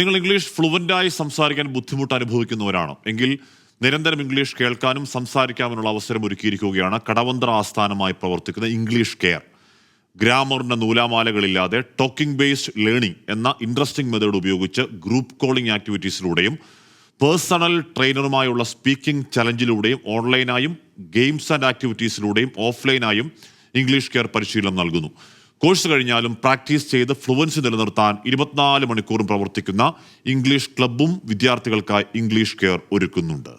നിങ്ങൾ ഇംഗ്ലീഷ് ഫ്ലുവൻ്റായി സംസാരിക്കാൻ ബുദ്ധിമുട്ട് അനുഭവിക്കുന്നവരാണ് എങ്കിൽ നിരന്തരം ഇംഗ്ലീഷ് കേൾക്കാനും സംസാരിക്കാനുള്ള അവസരം ഒരുക്കിയിരിക്കുകയാണ് കടവന്ത്ര ആസ്ഥാനമായി പ്രവർത്തിക്കുന്ന ഇംഗ്ലീഷ് കെയർ. ഗ്രാമറിന്റെ നൂലാമാലകളില്ലാതെ ടോക്കിംഗ് ബേസ്ഡ് ലേണിംഗ് എന്ന ഇൻട്രസ്റ്റിംഗ് മെത്തേഡ് ഉപയോഗിച്ച് ഗ്രൂപ്പ് കോളിംഗ് ആക്ടിവിറ്റീസിലൂടെയും പേഴ്സണൽ ട്രെയിനറുമായുള്ള സ്പീക്കിംഗ് ചലഞ്ചിലൂടെയും ഓൺലൈനായും ഗെയിംസ് ആൻഡ് ആക്ടിവിറ്റീസിലൂടെയും ഓഫ്ലൈനായും ഇംഗ്ലീഷ് കെയർ പരിശീലനം നൽകുന്നു. കോഴ്സ് കഴിഞ്ഞാലും പ്രാക്ടീസ് ചെയ്ത് ഫ്ലുവൻസി നിലനിർത്താൻ 24 മണിക്കൂറും പ്രവർത്തിക്കുന്ന ഇംഗ്ലീഷ് ക്ലബ്ബും വിദ്യാർത്ഥികൾക്കായി ഇംഗ്ലീഷ് കെയർ ഒരുക്കുന്നുണ്ട്.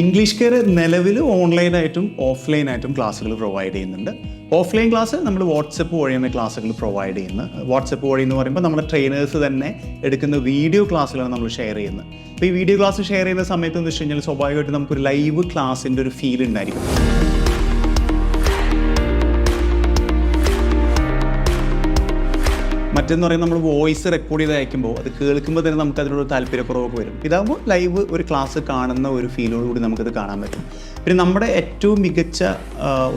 ഇംഗ്ലീഷ് കെയർ നിലവിൽ ഓൺലൈനായിട്ടും ഓഫ്ലൈനായിട്ടും ക്ലാസ്സുകൾ പ്രൊവൈഡ് ചെയ്യുന്നുണ്ട്. ഓഫ്ലൈൻ ക്ലാസ് നമ്മൾ വാട്സപ്പ് വഴിയാണ് ക്ലാസ്സുകൾ പ്രൊവൈഡ് ചെയ്യുന്നത്. വാട്സപ്പ് വഴി എന്ന് പറയുമ്പോൾ നമ്മുടെ ട്രെയിനേഴ്സ് തന്നെ എടുക്കുന്ന വീഡിയോ ക്ലാസ്സുകളാണ് നമ്മൾ ഷെയർ ചെയ്യുന്നത്. അപ്പോൾ ഈ വീഡിയോ ക്ലാസ് ഷെയർ ചെയ്യുന്ന സമയത്ത് എന്ന് വെച്ച് കഴിഞ്ഞാൽ സ്വാഭാവികമായിട്ടും നമുക്കൊരു ലൈവ് ക്ലാസ്സിൻ്റെ ഒരു ഫീൽ ഉണ്ടായിരിക്കും. മറ്റെന്ന് പറയുന്നത് നമ്മൾ വോയിസ് റെക്കോർഡ് ചെയ്ത് അയക്കുമ്പോൾ അത് കേൾക്കുമ്പോൾ തന്നെ നമുക്ക് അതിനോട് താല്പര്യക്കുറവൊക്കെ വരും. ഇതാകുമ്പോൾ ലൈവ് ഒരു ക്ലാസ് കാണുന്ന ഒരു ഫീലോടുകൂടി നമുക്കത് കാണാൻ പറ്റും. പിന്നെ നമ്മുടെ ഏറ്റവും മികച്ച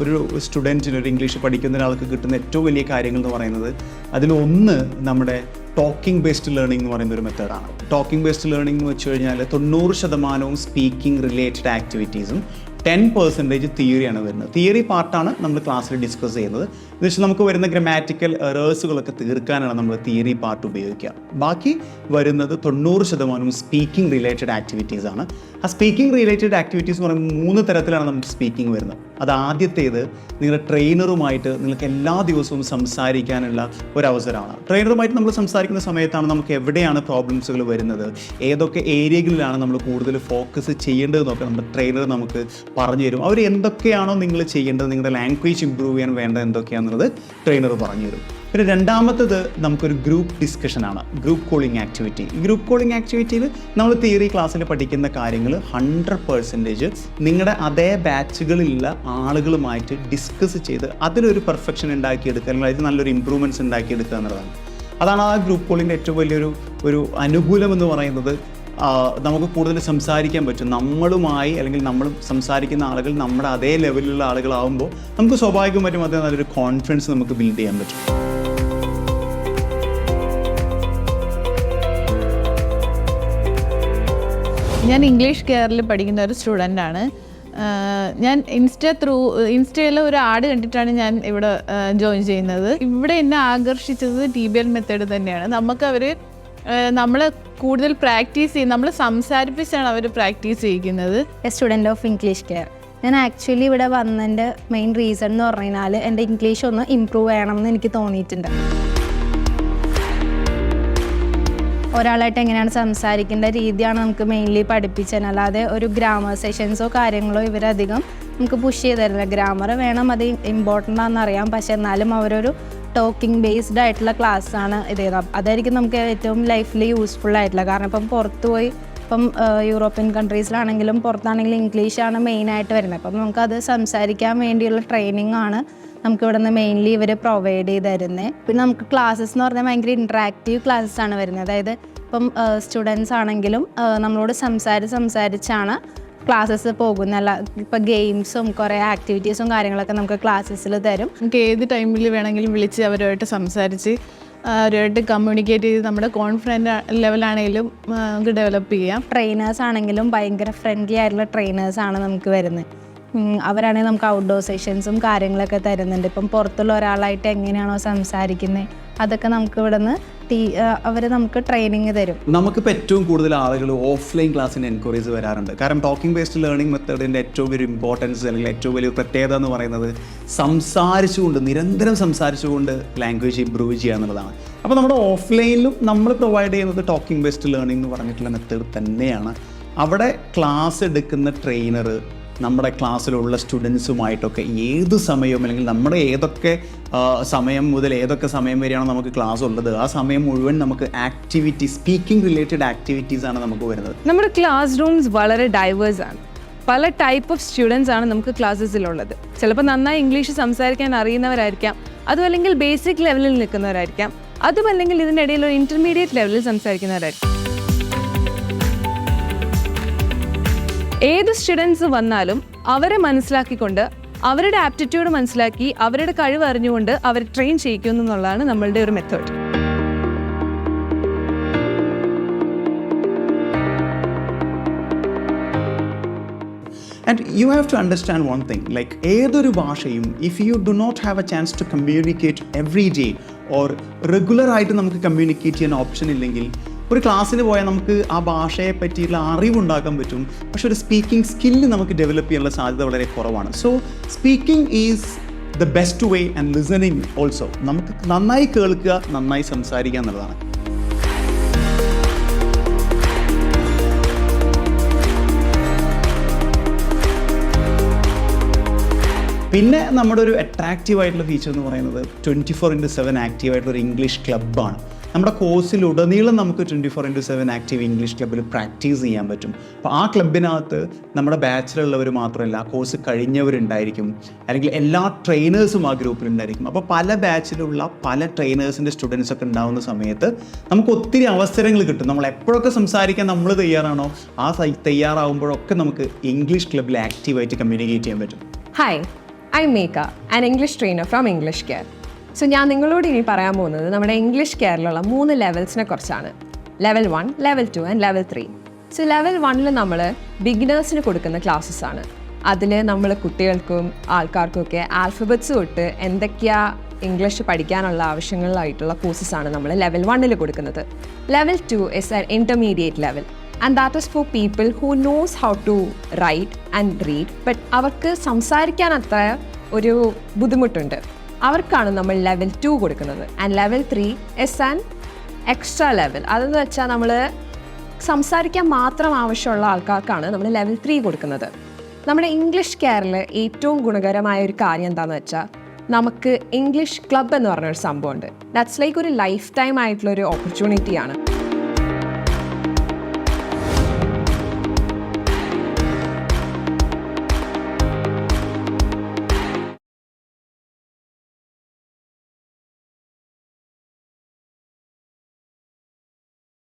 ഒരു സ്റ്റുഡൻറ്റിന്, ഒരു ഇംഗ്ലീഷ് പഠിക്കുന്ന ഒരാൾക്ക് കിട്ടുന്ന ഏറ്റവും വലിയ കാര്യങ്ങൾ എന്ന് പറയുന്നത് അതിലൊന്ന് നമ്മുടെ ടോക്കിംഗ് ബേസ്ഡ് ലേണിംഗ് എന്ന് പറയുന്ന ഒരു മെത്തേഡാണ്. ടോക്കിംഗ് ബേസ്ഡ് ലേണിംഗ് എന്ന് വെച്ച് കഴിഞ്ഞാൽ 90% സ്പീക്കിംഗ് റിലേറ്റഡ് ആക്ടിവിറ്റീസും 10% തിയറിയാണ് വരുന്നത്. തിയറി പാർട്ടാണ് നമ്മൾ ക്ലാസ്സിൽ ഡിസ്കസ് ചെയ്യുന്നത്. എന്ന് വെച്ചാൽ നമുക്ക് വരുന്ന ഗ്രാമാറ്റിക്കൽ എറേഴ്സുകളൊക്കെ തീർക്കാനാണ് നമ്മൾ തിയറി പാർട്ട് ഉപയോഗിക്കുക. ബാക്കി വരുന്നത് 90% സ്പീക്കിംഗ് റിലേറ്റഡ് ആക്ടിവിറ്റീസ് ആണ്. ആ സ്പീക്കിംഗ് റിലേറ്റഡ് ആക്ടിവിറ്റീസ് എന്ന് പറയുമ്പോൾ 3 തരത്തിലാണ് നമുക്ക് സ്പീക്കിംഗ് വരുന്നത്. അത് ആദ്യത്തേത് നിങ്ങളുടെ ട്രെയിനറുമായിട്ട് നിങ്ങൾക്ക് എല്ലാ ദിവസവും സംസാരിക്കാനുള്ള ഒരവസരമാണ്. ട്രെയിനറുമായിട്ട് നമ്മൾ സംസാരിക്കുന്ന സമയത്താണ് നമുക്ക് എവിടെയാണ് പ്രോബ്ലംസുകൾ വരുന്നത്, ഏതൊക്കെ ഏരിയകളിലാണ് നമ്മൾ കൂടുതൽ ഫോക്കസ് ചെയ്യേണ്ടതെന്നൊക്കെ നമ്മുടെ ട്രെയിനർ നമുക്ക് പറഞ്ഞു തരും. അവർ എന്തൊക്കെയാണോ നിങ്ങൾ ചെയ്യേണ്ടത്, നിങ്ങളുടെ ലാംഗ്വേജ് ഇമ്പ്രൂവ് ചെയ്യാൻ വേണ്ടത് എന്തൊക്കെയാണെന്നുള്ളത് ട്രെയിനർ പറഞ്ഞു തരും. പിന്നെ രണ്ടാമത്തത് നമുക്കൊരു ഗ്രൂപ്പ് ഡിസ്കഷനാണ്, ഗ്രൂപ്പ് കോളിംഗ് ആക്ടിവിറ്റി. ഈ ഗ്രൂപ്പ് കോളിംഗ് ആക്ടിവിറ്റിയിൽ നമ്മൾ തിയറി ക്ലാസ്സിൽ പഠിക്കുന്ന കാര്യങ്ങൾ 100% നിങ്ങളുടെ അതേ ബാച്ചുകളിലുള്ള ആളുകളുമായിട്ട് ഡിസ്കസ് ചെയ്ത് അതിലൊരു പെർഫെക്ഷൻ ഉണ്ടാക്കിയെടുക്കുക, അല്ലെങ്കിൽ അതിൽ നല്ലൊരു ഇമ്പ്രൂവ്മെൻറ്റ്സ് ഉണ്ടാക്കിയെടുക്കുക എന്നുള്ളതാണ്. അതാണ് ആ ഗ്രൂപ്പ് കോളിൻ്റെ ഏറ്റവും വലിയൊരു അനുകൂലം എന്ന് പറയുന്നത്. നമുക്ക് കൂടുതൽ സംസാരിക്കാൻ പറ്റും. നമ്മളുമായി അല്ലെങ്കിൽ നമ്മൾ സംസാരിക്കുന്ന ആളുകൾ നമ്മുടെ അതേ ലെവലിലുള്ള ആളുകളാവുമ്പോൾ നമുക്ക് സ്വാഭാവികമായിട്ടും അതേ നല്ലൊരു കോൺഫിഡൻസ് നമുക്ക് ബിൽഡ് ചെയ്യാൻ പറ്റും. ഞാൻ ഇംഗ്ലീഷ് കെയറിൽ പഠിക്കുന്ന ഒരു സ്റ്റുഡൻ്റാണ്. ഞാൻ ഇൻസ്റ്റയിൽ ഒരു ആഡ് കണ്ടിട്ടാണ് ഞാൻ ഇവിടെ ജോയിൻ ചെയ്യുന്നത്. ഇവിടെ എന്നെ ആകർഷിച്ചത് TBL മെത്തേഡ് തന്നെയാണ്. നമ്മൾ കൂടുതൽ പ്രാക്ടീസ് ചെയ്യും, നമ്മൾ സംസാരിപ്പിച്ചാണ് അവർ പ്രാക്ടീസ് ചെയ്യിക്കുന്നത്. Student of English care. ഞാൻ ആക്ച്വലി ഇവിടെ വന്നതിൻ്റെ മെയിൻ റീസൺ എന്ന് പറഞ്ഞു കഴിഞ്ഞാൽ എൻ്റെ ഇംഗ്ലീഷ് ഒന്ന് ഇമ്പ്രൂവ് ചെയ്യണമെന്ന് എനിക്ക് തോന്നിയിട്ടുണ്ട്. ഒരാളായിട്ട് എങ്ങനെയാണ് സംസാരിക്കേണ്ട രീതിയാണ് നമുക്ക് മെയിൻലി പഠിപ്പിച്ചത്. അല്ലാതെ ഒരു ഗ്രാമർ സെഷൻസോ കാര്യങ്ങളോ ഇവരധികം നമുക്ക് പുഷ് ചെയ്ത് തരില്ല. ഗ്രാമർ വേണം, അത് ഇമ്പോർട്ടൻ്റ് ആണെന്നറിയാം, പക്ഷേ എന്നാലും അവരൊരു ടോക്കിംഗ് ബേസ്ഡ് ആയിട്ടുള്ള ക്ലാസ്സാണ് ഇത്. അതായിരിക്കും നമുക്ക് ഏറ്റവും ലൈഫിൽ യൂസ്ഫുൾ ആയിട്ടുള്ള. കാരണം ഇപ്പം പുറത്ത് പോയി യൂറോപ്യൻ കൺട്രീസിലാണെങ്കിലും പുറത്താണെങ്കിലും ഇംഗ്ലീഷാണ് മെയിനായിട്ട് വരുന്നത്. അപ്പം നമുക്കത് സംസാരിക്കാൻ വേണ്ടിയുള്ള ട്രെയിനിങ് ആണ് നമുക്കിവിടെ നിന്ന് മെയിൻലി ഇവർ പ്രൊവൈഡ് ചെയ്ത് തരുന്നത്. പിന്നെ നമുക്ക് ക്ലാസ്സസ് എന്ന് പറഞ്ഞാൽ ഭയങ്കര ഇൻട്രാക്റ്റീവ് ക്ലാസ്സസ് ആണ് വരുന്നത്. അതായത് ഇപ്പം സ്റ്റുഡൻസ് ആണെങ്കിലും നമ്മളോട് സംസാരിച്ചാണ് ക്ലാസ്സസ് പോകുന്നത്. അല്ല ഇപ്പം ഗെയിംസും കുറേ ആക്ടിവിറ്റീസും കാര്യങ്ങളൊക്കെ നമുക്ക് ക്ലാസ്സസിൽ തരും. നമുക്ക് ഏത് ടൈമിൽ വേണമെങ്കിലും വിളിച്ച് അവരുമായിട്ട് സംസാരിച്ച് അവരുമായിട്ട് കമ്മ്യൂണിക്കേറ്റ് ചെയ്ത് നമ്മുടെ കോൺഫിഡൻറ്റ് ലെവലാണെങ്കിലും നമുക്ക് ഡെവലപ്പ് ചെയ്യാം. ട്രെയിനേഴ്സ് ആണെങ്കിലും ഭയങ്കര ഫ്രണ്ട്ലി ആയിട്ടുള്ള ട്രെയിനേഴ്സാണ് നമുക്ക് വരുന്നത്. അവരാണെങ്കിൽ നമുക്ക് ഔട്ട്ഡോർ സെഷൻസും കാര്യങ്ങളൊക്കെ തരുന്നുണ്ട്. ഇപ്പം പുറത്തുള്ള ഒരാളായിട്ട് എങ്ങനെയാണോ സംസാരിക്കുന്നത് അതൊക്കെ നമുക്ക് ഇവിടെ നിന്ന് അവർ നമുക്ക് ട്രെയിനിങ് തരും. നമുക്കിപ്പോൾ ഏറ്റവും കൂടുതൽ ആളുകൾ ഓഫ്ലൈൻ ക്ലാസ്സിന് എൻക്വയറീസ് വരാറുണ്ട്. കാരണം ടോക്കിംഗ് ബേസ്ഡ് ലേണിംഗ് മെത്തേഡിൻ്റെ ഏറ്റവും വലിയ ഇമ്പോർട്ടൻസ് അല്ലെങ്കിൽ ഏറ്റവും വലിയ പ്രത്യേകത എന്ന് പറയുന്നത് നിരന്തരം സംസാരിച്ചുകൊണ്ട് ലാംഗ്വേജ് ഇമ്പ്രൂവ് ചെയ്യുക എന്നുള്ളതാണ്. അപ്പോൾ നമ്മുടെ ഓഫ്ലൈനിലും നമ്മൾ പ്രൊവൈഡ് ചെയ്യുന്നത് ടോക്കിംഗ് ബേസ്ഡ് ലേണിംഗ് എന്ന് പറഞ്ഞിട്ടുള്ള മെത്തേഡ് തന്നെയാണ്. അവിടെ ക്ലാസ് എടുക്കുന്ന ട്രെയിനർ നമ്മുടെ ക്ലാസ്സിലുള്ള സ്റ്റുഡൻസുമായിട്ടൊക്കെ ഏത് സമയവും അല്ലെങ്കിൽ നമ്മുടെ ഏതൊക്കെ സമയം മുതൽ ഏതൊക്കെ സമയം വരെയാണോ നമുക്ക് ക്ലാസ് ഉള്ളത് ആ സമയം മുഴുവൻ നമുക്ക് സ്പീക്കിംഗ് റിലേറ്റഡ് ആക്ടിവിറ്റീസാണ് നമുക്ക് വരുന്നത്. നമ്മുടെ ക്ലാസ് റൂംസ് വളരെ ഡൈവേഴ്സ് ആണ്. പല ടൈപ്പ് ഓഫ് സ്റ്റുഡൻസ് ആണ് നമുക്ക് ക്ലാസ്സസിലുള്ളത്. ചിലപ്പോൾ നന്നായി ഇംഗ്ലീഷ് സംസാരിക്കാൻ അറിയുന്നവരായിരിക്കാം, അതുമല്ലെങ്കിൽ ബേസിക് ലെവലിൽ നിൽക്കുന്നവരായിരിക്കാം, അതുമല്ലെങ്കിൽ ഇതിനിടയിൽ ഒരു ഇൻ്റർമീഡിയറ്റ് ലെവലിൽ സംസാരിക്കുന്നവരായിരിക്കും. ഏത് സ്റ്റുഡൻസ് വന്നാലും അവരെ മനസ്സിലാക്കിക്കൊണ്ട് അവരുടെ ആപ്റ്റിറ്റ്യൂഡ് മനസ്സിലാക്കി അവരുടെ കഴിവ് അറിഞ്ഞുകൊണ്ട് അവർ ട്രെയിൻ ചെയ്യിക്കുന്നു എന്നുള്ളതാണ് നമ്മളുടെ ഒരു method. And you have to understand one thing, like ഏതൊരു ഭാഷയും if you do not have a chance to communicate every day or regular ആയിട്ട് നമുക്ക് കമ്മ്യൂണിക്കേറ്റ് ചെയ്യാൻ ഓപ്ഷൻ ഇല്ലെങ്കിൽ ഒരു ക്ലാസ്സിന് പോയാൽ നമുക്ക് ആ ഭാഷയെ പറ്റിയുള്ള അറിവുണ്ടാക്കാൻ പറ്റും, പക്ഷെ ഒരു സ്പീക്കിംഗ് സ്കില്ല് നമുക്ക് ഡെവലപ്പ് ചെയ്യാനുള്ള സാധ്യത വളരെ കുറവാണ്. So speaking is the best way and listening also. നമുക്ക് നന്നായി കേൾക്കുക, നന്നായി സംസാരിക്കുക എന്നുള്ളതാണ്. പിന്നെ നമ്മുടെ ഒരു അട്രാക്റ്റീവ് ആയിട്ടുള്ള ഫീച്ചർ എന്ന് പറയുന്നത് 24/7 ആക്റ്റീവ് ആയിട്ടുള്ള ഒരു ഇംഗ്ലീഷ് ക്ലബ്ബാണ്. നമ്മുടെ കോഴ്സിലുടനീളം നമുക്ക് 24/7 ആക്റ്റീവ് ഇംഗ്ലീഷ് ക്ലബ്ബിൽ പ്രാക്ടീസ് ചെയ്യാൻ പറ്റും. അപ്പോൾ ആ ക്ലബിനകത്ത് നമ്മുടെ ബാച്ചിലുള്ളവർ മാത്രമല്ല, കോഴ്സ് കഴിഞ്ഞവരുണ്ടായിരിക്കും, അല്ലെങ്കിൽ എല്ലാ ട്രെയിനേഴ്സും ആ ഗ്രൂപ്പിലുണ്ടായിരിക്കും. അപ്പോൾ പല ബാച്ചിലുള്ള പല ട്രെയിനേഴ്സിൻ്റെ സ്റ്റുഡൻസൊക്കെ ഉണ്ടാകുന്ന സമയത്ത് നമുക്ക് ഒത്തിരി അവസരങ്ങൾ കിട്ടും. നമ്മൾ എപ്പോഴൊക്കെ സംസാരിക്കാൻ നമ്മൾ തയ്യാറാണോ ആ തയ്യാറാവുമ്പോഴൊക്കെ നമുക്ക് ഇംഗ്ലീഷ് ക്ലബ്ബിൽ ആക്റ്റീവായിട്ട് കമ്മ്യൂണിക്കേറ്റ് ചെയ്യാൻ പറ്റും. Hi, I'm Meka, an English trainer from English Care. So ഞാൻ നിങ്ങളോട് ഇനി പറയാൻ പോകുന്നത് നമ്മുടെ ഇംഗ്ലീഷ് കെയറിലുള്ള 3 ലെവൽസിനെ കുറിച്ചാണ്. Level 1, level 2 and level 3. So level 1 നമ്മൾ ബിഗിനേഴ്സിന് കൊടുക്കുന്ന ക്ലാസ്സസ് ആണ്. അതിൽ നമ്മൾ കുട്ടികൾക്കും ആൾക്കാർക്കും ഒക്കെ ആൽഫബറ്റ്സ് തൊട്ട് എന്തൊക്കെയാ ഇംഗ്ലീഷ് പഠിക്കാനുള്ള ആവശ്യങ്ങളിലായിട്ടുള്ള കോഴ്സസാണ് നമ്മൾ ലെവൽ 1 കൊടുക്കുന്നത്. Level 2 is an intermediate level and that is for people who knows how to write and read, but അവർക്ക് സംസാരിക്കാൻ അത്ര ഒരു ബുദ്ധിമുട്ടുണ്ട്. അവർക്കാണ് നമ്മൾ ലെവൽ 2 കൊടുക്കുന്നത്. And level 3 is an extra level. അതെന്ന് വെച്ചാൽ നമ്മൾ സംസാരിക്കാൻ മാത്രം ആവശ്യമുള്ള ആൾക്കാർക്കാണ് നമ്മൾ ലെവൽ 3 കൊടുക്കുന്നത്. നമ്മുടെ ഇംഗ്ലീഷ് കെയറിൽ ഏറ്റവും ഗുണകരമായ ഒരു കാര്യം എന്താണെന്ന് വെച്ചാൽ നമുക്ക് ഇംഗ്ലീഷ് ക്ലബ്ബ് എന്ന് പറഞ്ഞൊരു സംഭവമുണ്ട്. ദാറ്റ്സ് ലൈക്ക് ഒരു ലൈഫ് ടൈം ആയിട്ടുള്ളൊരു ഓപ്പർച്യൂണിറ്റിയാണ്.